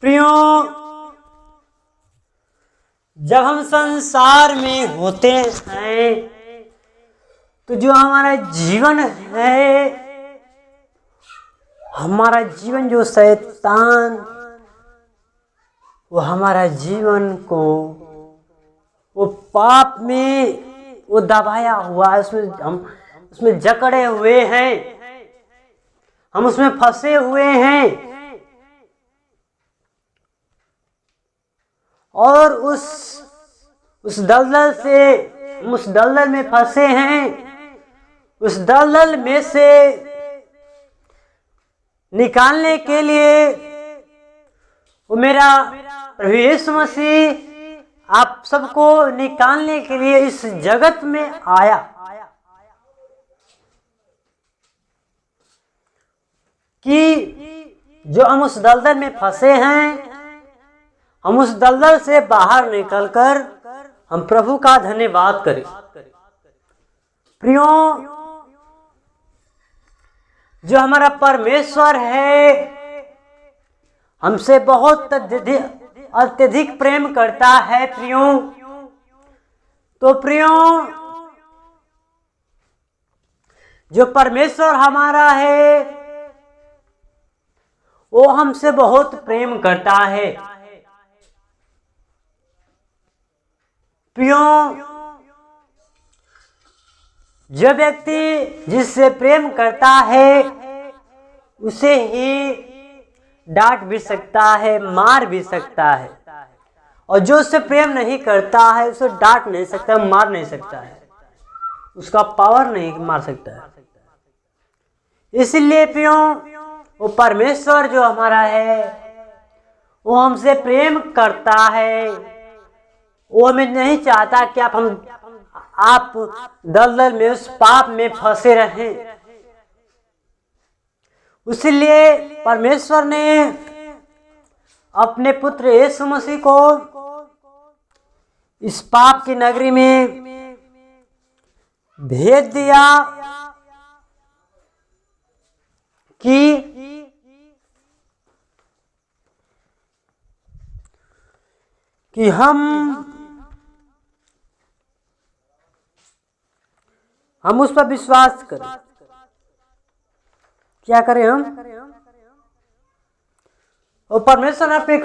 प्रियों, जब हम संसार में होते हैं तो जो हमारा जीवन है, हमारा जीवन जो शैतान वो हमारा जीवन को वो पाप में वो दबाया हुआ है, हम उसमें जकड़े हुए हैं, हम उसमें फंसे हुए हैं और उस दलदल में फंसे हैं। उस दलदल में से निकालने के लिए वो मेरा प्रभु यीशु मसीह आप सबको निकालने के लिए इस जगत में आया। कि जो हम उस दलदल में फंसे हैं, हम उस दलदल से बाहर निकलकर हम प्रभु का धन्यवाद करें। प्रियों, जो हमारा परमेश्वर है हमसे बहुत अत्यधिक प्रेम करता है। प्रियों, तो प्रियों, जो परमेश्वर हमारा है वो हमसे बहुत प्रेम करता है। प्रियों, जो व्यक्ति जिससे प्रेम करता है उसे ही डांट भी सकता है, मार भी सकता है, और जो उससे प्रेम नहीं करता है उसे डांट नहीं सकता, मार नहीं सकता है, उसका पावर नहीं मार सकता है। इसलिए प्रियों, वो परमेश्वर जो हमारा है वो हमसे प्रेम करता है। वो हमें नहीं चाहता कि आप दलदल में उस पाप में फंसे रहें। इसलिए परमेश्वर ने अपने पुत्र यीशु मसीह को इस पाप की नगरी में भेज दिया कि हम उस पर विश्वास करें। क्या करें हम? और परमेश्वर ने अपने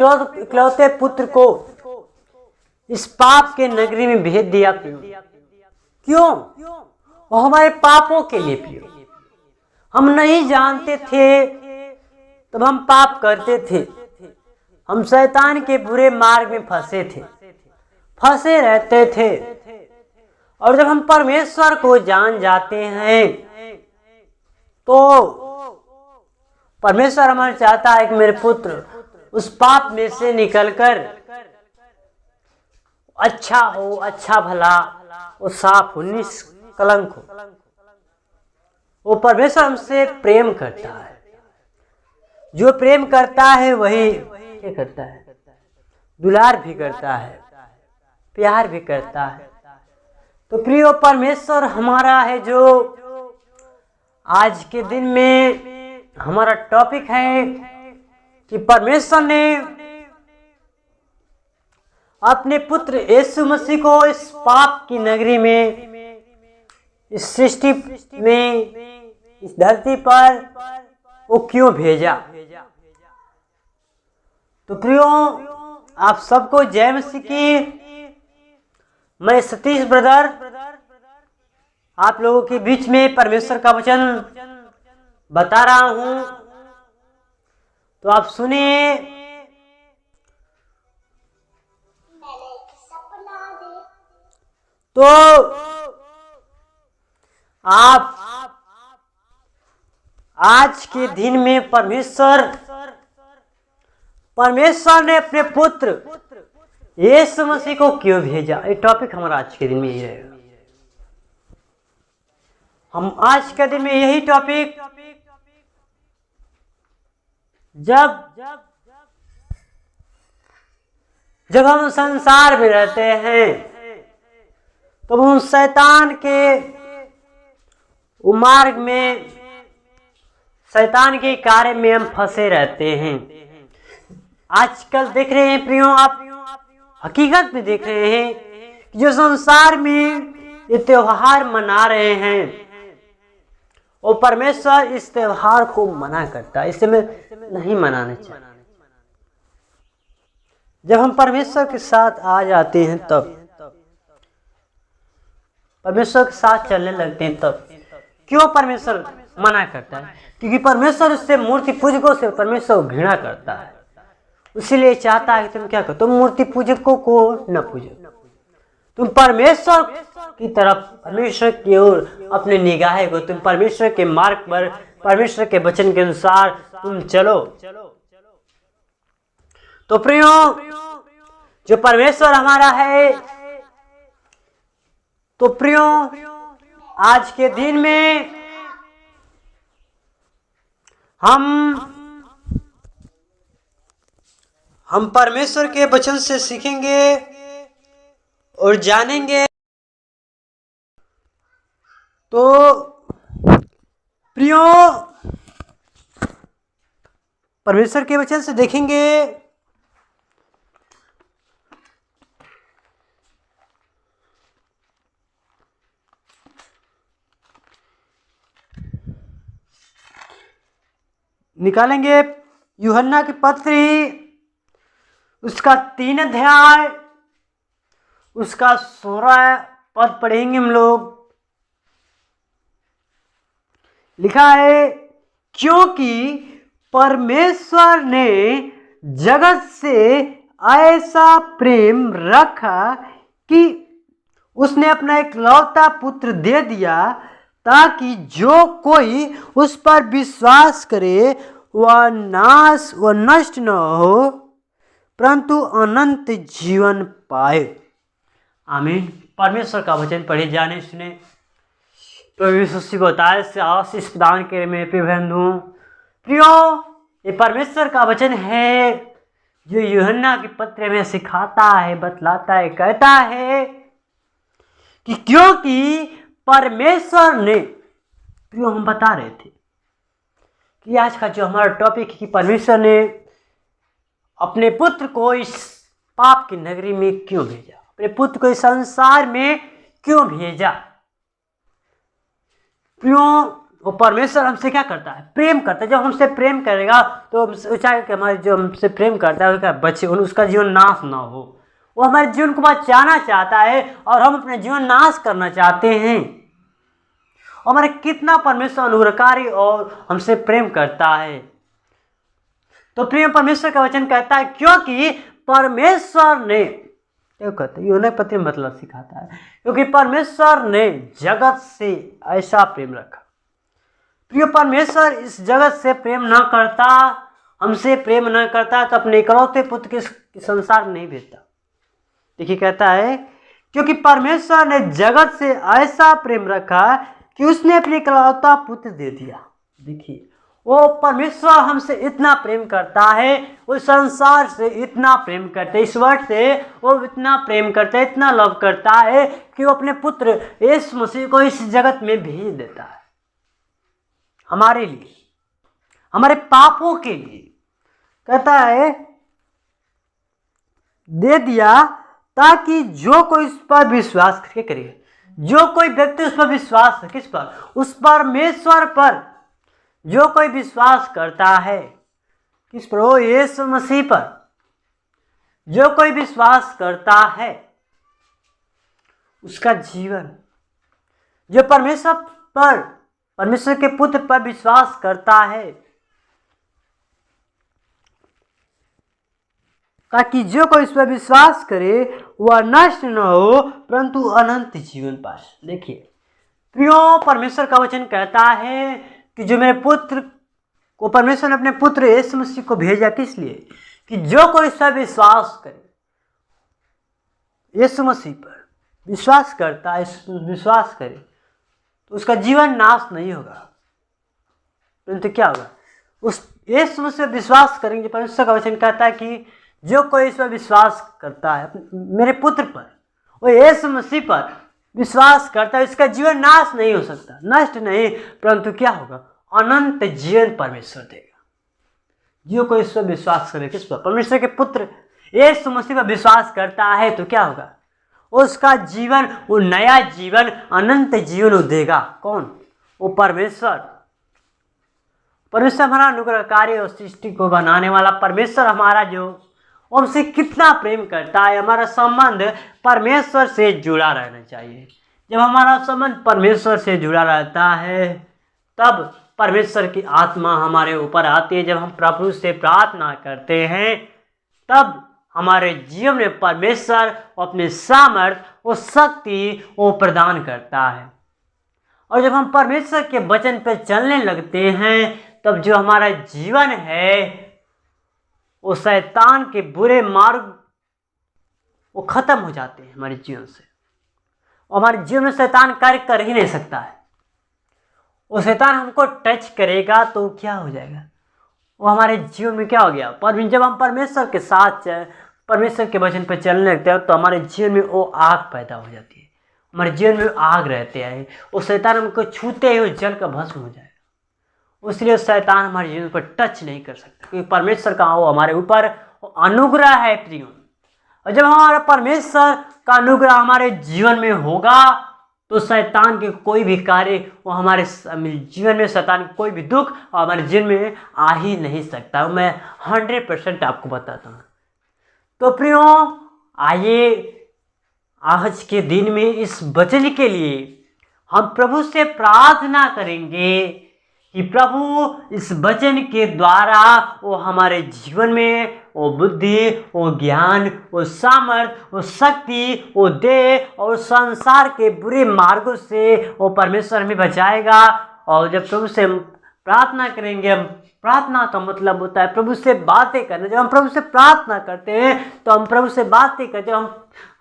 इकलौते पुत्र को इस पाप के नगरी में भेज दिया। क्यों? वो हमारे पापों के लिए। प्रिय, हम नहीं जानते थे तब हम पाप करते थे, हम शैतान के बुरे मार्ग में फंसे रहते थे। और जब हम परमेश्वर को जान जाते हैं तो परमेश्वर हमारे चाहता है कि मेरे पुत्र उस पाप में से निकलकर अच्छा हो, अच्छा भला, वो साफ हो, निष्कलंक हो। वो परमेश्वर हमसे प्रेम करता है। जो प्रेम करता है वही क्या करता है? दुलार भी करता है, प्यार भी करता है। तो प्रिय, परमेश्वर हमारा है जो आज के दिन में हमारा टॉपिक है कि परमेश्वर ने अपने पुत्र यीशु मसीह को इस पाप की नगरी में, इस सृष्टि में, इस धरती पर वो क्यों भेजा। तो प्रियो, आप सबको जय मसीह की। मैं सतीश ब्रदर आप लोगों के बीच में परमेश्वर का वचन बता रहा हूं, तो आप सुनिए। तो आप आज के दिन में परमेश्वर ने अपने पुत्र यीशु मसीह को क्यों भेजा, ये टॉपिक हमारा आज के दिन में यही रहेगा। हम आज के दिन में यही टॉपिक, जब हम संसार में रहते हैं तो हम शैतान के मार्ग में, शैतान के कार्य में हम फंसे रहते हैं। आजकल देख रहे हैं प्रियो, आप हकीकत में देख रहे हैं कि जो संसार में ये त्योहार मना रहे हैं और परमेश्वर इस त्योहार को मना करता है, इसे में नहीं मनाना चाहिए। जब हम परमेश्वर के साथ आ जाते हैं तब, परमेश्वर के साथ चलने लगते हैं तब क्यों परमेश्वर मना करता है? क्योंकि परमेश्वर उससे मूर्ति पूजकों से परमेश्वर घृणा करता है, इसीलिए चाहता है कि तुम क्या करो, तुम मूर्ति पूजकों को न पूजो, तुम परमेश्वर की तरफ, परमेश्वर की ओर अपने निगाहें को, तुम परमेश्वर के मार्ग पर, परमेश्वर के वचन के अनुसार तुम चलो। तो प्रियो, जो परमेश्वर हमारा है, तो प्रियो आज के दिन में हम परमेश्वर के वचन से सीखेंगे और जानेंगे। तो प्रियो, परमेश्वर के वचन से देखेंगे निकालेंगे यूहन्ना की पत्री, उसका 3 अध्याय, उसका 16 पद पढ़ेंगे हम लोग। लिखा है, क्योंकि परमेश्वर ने जगत से ऐसा प्रेम रखा कि उसने अपना एकलौता पुत्र दे दिया, ताकि जो कोई उस पर विश्वास करे वह नष्ट न हो, परंतु अनंत जीवन पाए। आमीन। परमेश्वर का वचन पढ़े जाने सुने, प्रभु यीशु मसीह को ताज से आशीष प्रदान करे मेरे प्रिय बंधु। प्रियो, ये परमेश्वर का वचन है जो यूहन्ना की पत्र में सिखाता है, बतलाता है, कहता है कि क्योंकि परमेश्वर ने, प्रियो हम बता रहे थे कि आज का जो हमारा टॉपिक है कि परमेश्वर ने अपने पुत्र को इस पाप की नगरी में क्यों भेजा, अपने पुत्र को इस संसार में क्यों भेजा। प्रियो, वो परमेश्वर हमसे क्या करता है? प्रेम करता है। जब हमसे प्रेम करेगा तो चाहे कि हमारे जो हमसे प्रेम करता है उसका बच्चे, उसका जीवन नाश ना हो, वो हमारे जीवन को बचाना चाहता है और हम अपने जीवन नाश करना चाहते हैं। हमारे कितना परमेश्वर अनुग्रहकारी और हमसे प्रेम करता है। तो प्रेम परमेश्वर का वचन कहता है क्योंकि परमेश्वर ने, क्या कहते हैं, यूहन्ना पत्री मतलब सिखाता है, क्योंकि परमेश्वर ने जगत से ऐसा प्रेम रखा। प्रिय, परमेश्वर इस जगत से प्रेम न करता, हमसे प्रेम न करता तो अपने इकलौते पुत्र के संसार नहीं भेजता। देखिए कहता है, क्योंकि परमेश्वर ने जगत से ऐसा प्रेम रखा कि उसने अपने इकलौता पुत्र दे दिया। देखिए, वो परमेश्वर हमसे इतना प्रेम करता है, वो संसार से इतना प्रेम करते, ईश्वर से वो इतना प्रेम करता है, इतना लव करता है कि वो अपने पुत्र यीशु मसीह को इस जगत में भेज देता है हमारे लिए, हमारे पापों के लिए। कहता है दे दिया ताकि जो कोई उस पर विश्वास करके करेगा, जो कोई व्यक्ति उस पर विश्वास, किस पर? उस परमेश्वर पर जो कोई विश्वास करता है, किस पर? वो यीशु मसीह पर जो कोई विश्वास करता है उसका जीवन, जो परमेश्वर पर, परमेश्वर के पुत्र पर विश्वास करता है, ताकि जो कोई इस पर विश्वास करे वह नष्ट न हो परंतु अनंत जीवन पाए। देखिए प्रियो, परमेश्वर का वचन कहता है कि जो मेरे पुत्र को, परमेश्वर ने अपने पुत्र यीशु मसीह को भेजा किस लिए? कि जो कोई इस पर विश्वास करे, यीशु मसीह पर विश्वास करता है, विश्वास करे तो उसका जीवन नाश नहीं होगा, परंतु क्या होगा? उस यीशु मसीह पर विश्वास करेंगे। परमेश्वर का वचन कहता है कि जो कोई इस पर विश्वास करता है, मेरे पुत्र पर, वो यीशु मसीह पर विश्वास करता है, इसका जीवन नाश नहीं हो सकता, नष्ट नहीं, परंतु क्या होगा? अनंत जीवन परमेश्वर देगा। जो कोई इस पर विश्वास करे, किस पर? परमेश्वर के पुत्र यीशु मसीह पर विश्वास करता है तो क्या होगा? उसका जीवन, वो नया जीवन, अनंत जीवन वो देगा। कौन? वो परमेश्वर। परमेश्वर हमारा अनुग्रहकारी और सृष्टि को बनाने वाला परमेश्वर हमारा, जो हमसे कितना प्रेम करता है। हमारा संबंध परमेश्वर से जुड़ा रहना चाहिए। जब हमारा संबंध परमेश्वर से जुड़ा रहता है तब परमेश्वर की आत्मा हमारे ऊपर आती है। जब हम प्रभु से प्रार्थना करते हैं तब हमारे जीवन में परमेश्वर अपने सामर्थ और शक्ति वो प्रदान करता है। और जब हम परमेश्वर के वचन पर चलने लगते हैं तब जो हमारा जीवन है वो शैतान के बुरे मार्ग वो खत्म हो जाते हैं हमारे जीवन से। और हमारे जीवन में शैतान कार्य कर ही नहीं सकता है। वो शैतान हमको टच करेगा तो क्या हो जाएगा? वो हमारे जीवन में क्या हो गया? पर जब हम परमेश्वर के साथ, परमेश्वर के वचन पर चलने लगते हैं तो हमारे जीवन में वो आग पैदा हो जाती है। हमारे जीवन में आग रहते हैं। वो शैतान हमको छूते ही जल का भस्म हो जाएगा। इसलिए शैतान हमारे जीवन पर टच नहीं कर सकता, क्योंकि परमेश्वर का वो हमारे ऊपर अनुग्रह है प्रियो। और जब हमारा परमेश्वर का अनुग्रह हमारे जीवन में होगा तो शैतान के कोई भी कार्य वो हमारे जीवन में, शैतान के कोई भी दुख हमारे जीवन में आ ही नहीं सकता। मैं 100% आपको बताता हूँ। तो प्रियो, आइए आज के दिन में इस वचन के लिए हम प्रभु से प्रार्थना करेंगे कि प्रभु इस वचन के द्वारा वो हमारे जीवन में वो बुद्धि, वो ज्ञान, वो सामर्थ, वो शक्ति वो दे और संसार के बुरे मार्गों से वो परमेश्वर हमें बचाएगा। और जब प्रभु से प्रार्थना करेंगे, हम प्रार्थना का मतलब होता है प्रभु से बातें करना। जब हम प्रभु से प्रार्थना करते हैं तो हम प्रभु से बातें करते हैं।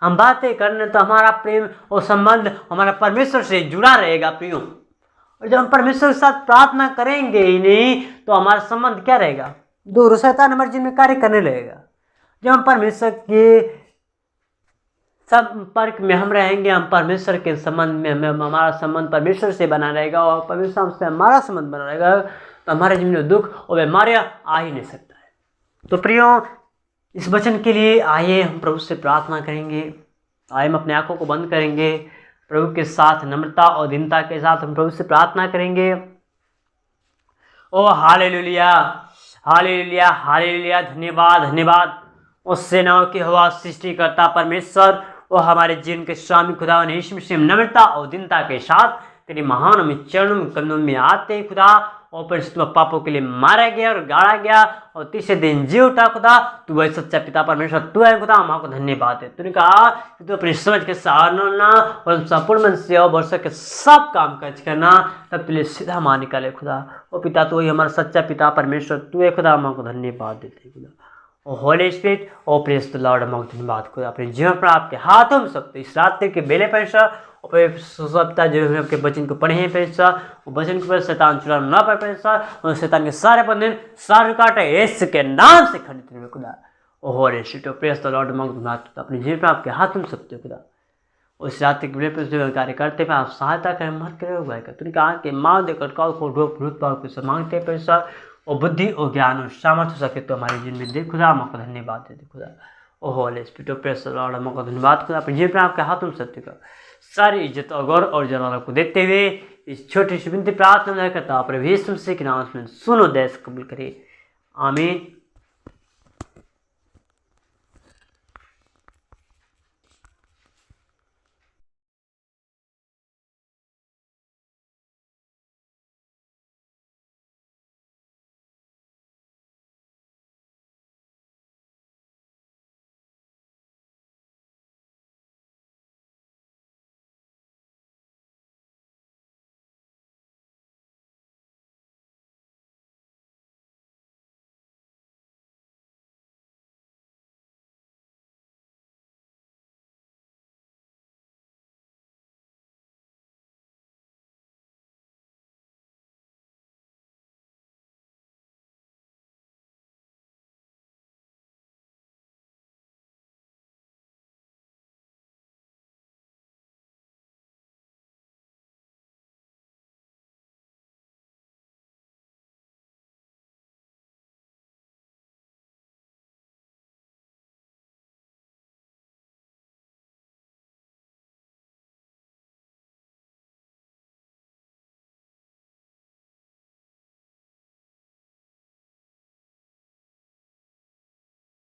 हम बातें करने तो हमारा प्रेम और संबंध हमारा परमेश्वर से जुड़ा रहेगा प्रियो। और जब हम परमेश्वर के साथ प्रार्थना करेंगे ही नहीं तो हमारा संबंध क्या रहेगा? दूर। शैतान हमारे जीवन में कार्य करने लगेगा। जब हम परमेश्वर के संपर्क में हम रहेंगे, हम परमेश्वर के संबंध में, हमारा संबंध परमेश्वर से बना रहेगा और परमेश्वर से हमारा संबंध बना रहेगा तो हमारे जीवन में दुख और बीमारियां आ ही नहीं सकता है। तो प्रियो, इस वचन के लिए आइए हम प्रभु से प्रार्थना करेंगे। आइए हम अपने आंखों को बंद करेंगे, प्रभु के साथ नम्रता और दीनता के साथ हम प्रभु से प्रार्थना करेंगे। ओ हालेलुया, हालेलुया, हालेलुया। धन्यवाद, धन्यवाद। उस सेनाओं की हवा सृष्टिकर्ता परमेश्वर वो हमारे जीवन के स्वामी खुदा यीशु मसीह नम्रता और दीनता के साथ तेरे महान चरणों में कदमों में आते खुदा। और परिशुद्ध पापों के लिए मारा गया और गाड़ा गया और तीसरे दिन जी उठा खुदा। तू वही सच्चा पिता परमेश्वर तू है खुदा। हम आपको धन्यवाद है। तूने कहा कि तू अपनी समझ के सहारना और संपूर्ण मन से और वर्षों के सब काम काज करना, तब तुझे सीधा मार निकाले खुदा। और पिता तू वही हमारा सच्चा पिता परमेश्वर तू है खुदा। हम आपको धन्यवाद देते खुदा। और होली स्पिरिट और प्रेज द लॉर्ड, हम आपको धन्यवाद खुदा। अपने जीवन पर आपके हाथों में सकते इस रात्रि के बेले पैसा और सप्ताह जो है आपके वचन को पढ़े हैं पैसा, वो वचन के ऊपर शैतान चुरा ना पाए पैसा, और शैतान के सारे बंधन सारे काटे यीशु के नाम से खंडित हुए खुदा। ओ होली स्पिरिट और प्रेज द लॉर्ड, हम आपको धन्यवाद खुदा। अपने जीवन पर आपके हाथों में सकते खुदा। उस रात्रि के बेले पर जो कार्य करते हैं आप सहायता करें, मत करें भाई का। तुमने कहा कि माँ देकर काल को ढोप भूत पाव को मांगते पैसा और बुद्धि और ज्ञान और सामर्थ्य हो सके तो हमारे जीवन में दे खुदा। हम आपको धन्यवाद देते खुदा। ओ होली स्पिरिट और प्रेज द लॉर्ड, हम आपको धन्यवाद खुदा। अपने जीवन पर आपके हाथों में सत्य का सारी इज्जत और गौरव और जलाल को देते हुए इस छोटी सी विनती प्रार्थना करता प्रभु यीशु मसीह के नाम में सुनो, देश कबूल करे। आमीन।